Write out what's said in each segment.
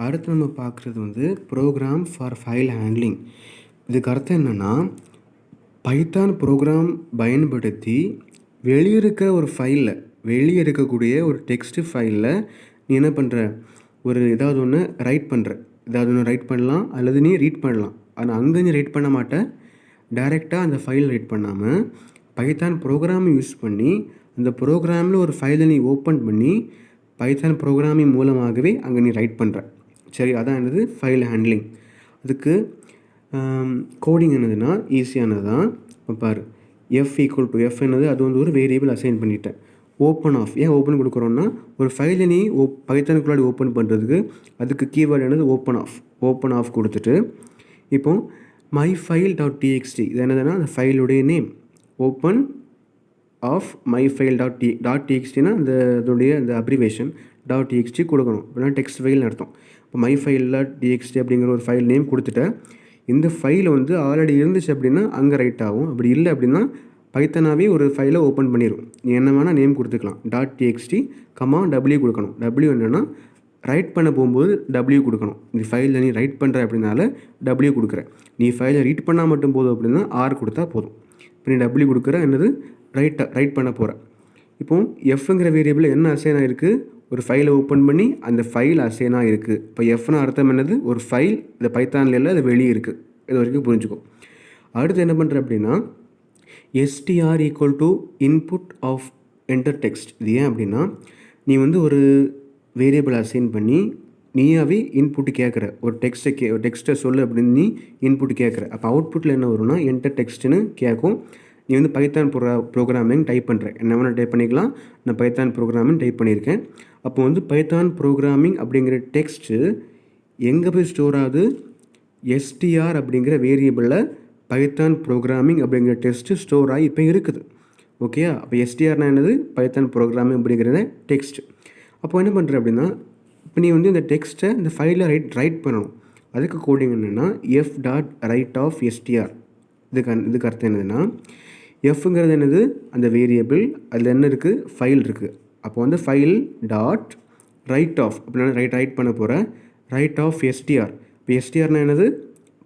அடுத்து நம்ம பார்க்குறது வந்து ப்ரோக்ராம் ஃபார் ஃபைல் ஹேண்ட்லிங். இதுக்கு அர்த்தம் என்னென்னா, பைத்தான் ப்ரோக்ராம் பயன்படுத்தி வெளியே இருக்க ஒரு ஃபைலில், வெளியே இருக்கக்கூடிய ஒரு டெக்ஸ்ட்டு ஃபைலில் நீ என்ன பண்ணுற, ஏதாவது ஒன்று ரைட் பண்ணுற. ஏதாவது ஒன்று ரைட் பண்ணலாம் அல்லது நீ ரீட் பண்ணலாம். ஆனால் அங்கே நீ ரைட் பண்ண மாட்டேன். டைரெக்டாக அந்த ஃபைல் ரைட் பண்ணாமல் பைத்தான் ப்ரோக்ராமை யூஸ் பண்ணி அந்த ப்ரோக்ராமில் ஒரு ஃபைலை நீ ஓப்பன் பண்ணி பைத்தான் ப்ரோக்ராமிங் மூலமாகவே அங்கே நீ ரைட் பண்ணுற. சரி, அதான் என்னது ஃபைல் ஹேண்ட்லிங். அதுக்கு கோடிங் என்னதுன்னா ஈஸியானது தான். இப்போ பாரு, எஃப் என்னது, அது வந்து ஒரு வேரியபிள் அசைன் பண்ணிட்டேன். ஓப்பன் ஆஃப், ஏன் ஓப்பன் கொடுக்குறோன்னா, ஒரு ஃபைலை நீ பைத்தானுக்குள்ளாடி ஓப்பன் பண்ணுறதுக்கு அதுக்கு கீவேர்டு என்னது ஓப்பன் ஆஃப் கொடுத்துட்டு, இப்போ மை ஃபைல் .txt இது என்னதுன்னா அந்த ஃபைலுடைய name. Open of my file .txtனா அதோடைய அந்த அப்ரிவேஷன் .txt கொடுக்கணும். அப்படின்னா டெக்ஸ்ட் ஃபைல்னு அர்த்தம். இப்போ மை ஃபைல்.txt அப்படிங்கிற ஒரு ஃபைல் நேம் கொடுத்துட்டேன். இந்த ஃபைல் வந்து ஆல்ரெடி இருந்துச்சு அப்படின்னா அங்கே ரைட் ஆகும். அப்படி இல்லை அப்படின்னா பைத்தனாவே ஒரு ஃபைலை ஓப்பன் பண்ணிடும். நீ என்ன வேணால் நேம் கொடுத்துக்கலாம். .txt, W கொடுக்கணும். W என்னென்னா ரைட் பண்ண போகும்போது W கொடுக்கணும். இந்த ஃபைலில் நீ ரைட் பண்ணுற அப்படின்னால W கொடுக்குற. நீ ஃபைலை ரீட் பண்ணால் மட்டும் போதும் அப்படின்னா R கொடுத்தா போதும். இப்போ நீ W கொடுக்குற என்னது ரைட் பண்ண போகிற. இப்போது எஃப்ங்கிற வேரியபிள் என்ன அசைன் ஆகிருக்கு, ஒரு ஃபைலை ஓப்பன் பண்ணி அந்த ஃபைல் அசைனாக இருக்குது. இப்போ எஃப்னு அர்த்தம் என்னது, ஒரு ஃபைல் இந்த பைத்தானில் இல்லை, அது வெளியே இருக்குது. இது வரைக்கும் புரிஞ்சுக்கோ. அடுத்து என்ன பண்ணுற அப்படின்னா, str input of enter text. இது ஏன் அப்படின்னா, நீ வந்து ஒரு வேரியபிள் அசைன் பண்ணி நீயாவே இன்புட்டு கேட்குற. ஒரு டெக்ஸ்ட்டை சொல்லு அப்படின்னு நீ இன்புட் கேட்குற. அப்போ அவுட்புட்டில் என்ன வரும்னா என்டர் டெக்ஸ்ட்டுன்னு கேட்கும். நீ வந்து பைத்தான் ப்ரோக்ராமிங் டைப் பண்ணுற, என்ன வேணால் டைப் பண்ணிக்கலாம். நான் பைத்தான் ப்ரோக்ராமிங் டைப் பண்ணியிருக்கேன். அப்போ வந்து பைத்தான் ப்ரோக்ராமிங் அப்படிங்கிற டெக்ஸ்ட்டு எங்கே போய் ஸ்டோர் ஆகுது, str அப்படிங்கிற வேரியபிளில் பைத்தான் ப்ரோக்ராமிங் அப்படிங்கிற டெக்ஸ்ட்டு ஸ்டோர் ஆகி இப்போ இருக்குது. ஓகே, அப்போ ஸ்டிஆர்னா என்னது, பைத்தான் ப்ரோக்ராமிங் அப்படிங்கிறத டெக்ஸ்ட். அப்போ என்ன பண்ணுற அப்படின்னா, இப்போ நீ வந்து இந்த டெக்ஸ்ட்டை இந்த ஃபைலில் ரைட் பண்ணணும். அதுக்கு கோடிங் என்னென்னா f.write_str. இதுக்கு அர்த்தம் என்னதுன்னா, எஃப்ங்கிறது என்னது, அந்த வேரியபிள், அதில் என்ன இருக்குது, ஃபைல் இருக்குது. அப்போ வந்து ஃபைல் டாட் ரைட் ஆஃப் அப்படின்னா ரைட் பண்ண போகிற ரைட் ஆஃப் எஸ்டிஆர். இப்போ எஸ்டிஆர்னா என்னது,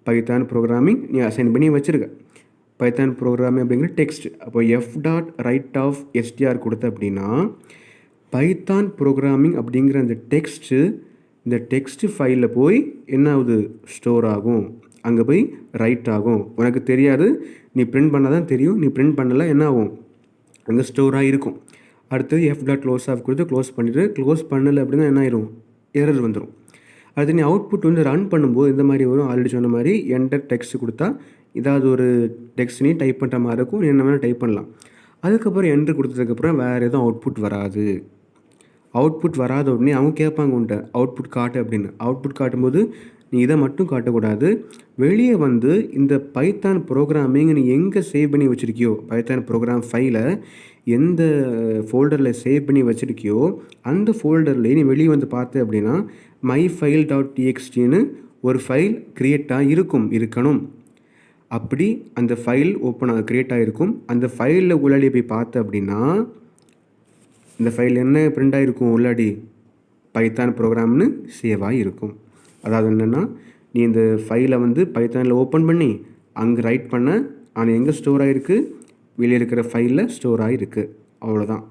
பைத்தான் ப்ரோக்ராமிங் நீ அசைன் பண்ணி வச்சுருக்க. பைத்தான் ப்ரோக்ராமிங் அப்படிங்கிற டெக்ஸ்ட். அப்போ f.write_str கொடுத்த அப்படின்னா பைத்தான் ப்ரோக்ராமிங் அப்படிங்கிற அந்த டெக்ஸ்ட்டு இந்த டெக்ஸ்ட்டு ஃபைலில் போய் என்ன ஆகுது, ஸ்டோர் ஆகும். அங்கே போய் ரைட் ஆகும். உனக்கு தெரியாது, நீ பிரிண்ட் பண்ணால் தான் தெரியும். நீ பிரிண்ட் பண்ணலை என்ன ஆகும், அங்கே ஸ்டோராக இருக்கும். அடுத்தது f.close ஆஃப் கொடுத்து க்ளோஸ் பண்ணிவிட்டு, க்ளோஸ் பண்ணலை அப்படின்னா என்ன ஆயிரும், எரர் வந்துடும். அடுத்து நீ அவுட்புட் வந்து ரன் பண்ணும்போது இந்த மாதிரி வரும். ஆல்ரெடி சொன்ன மாதிரி என்டர் டெக்ஸ்ட் கொடுத்தா ஏதாவது ஒரு டெக்ஸ்ட் நீ டைப் பண்ணுற மாதிரி இருக்கும். நீ என்ன வேணால் டைப் பண்ணலாம். அதுக்கப்புறம் என்ட்ரு கொடுத்ததுக்கப்புறம் வேறு எதுவும் அவுட்புட் வராது. அவுட்புட் வராத உடனே அவங்க கேட்பாங்க உன்ட்ட அவுட்புட் காட்டு அப்படின்னு. அவுட்புட் காட்டும்போது நீ இதை மட்டும் காட்டக்கூடாது, வெளியே வந்து இந்த பைத்தான் ப்ரோக்ராமிங் நீ எங்கே சேவ் பண்ணி வச்சுருக்கியோ, பைத்தான் ப்ரோக்ராம் ஃபைலை எந்த ஃபோல்டரில் சேவ் பண்ணி வச்சுருக்கியோ அந்த ஃபோல்டர்லேயே நீ வெளியே வந்து பார்த்த அப்படின்னா மை ஃபைல் .txtன்னு ஒரு ஃபைல் க்ரியேட்டாக இருக்கணும். அப்படி அந்த ஃபைல் க்ரியேட் ஆகிருக்கும். அந்த ஃபைலில் உள்ளாடி போய் பார்த்த அப்படின்னா இந்த ஃபைல் என்ன பிரிண்ட் ஆகிருக்கும், உள்ளாடி பைத்தான் ப்ரோக்ராம்னு சேவ் ஆகிருக்கும். அதாவது என்னென்னா, நீ இந்த ஃபைலை வந்து பைத்தானில் ஓப்பன் பண்ணி அங்கே ரைட் பண்ண, ஆனால் எங்கே ஸ்டோர் ஆகிருக்கு, வெளியே இருக்கிற ஃபைலில் ஸ்டோர் ஆகிருக்கு. அவ்வளோதான்.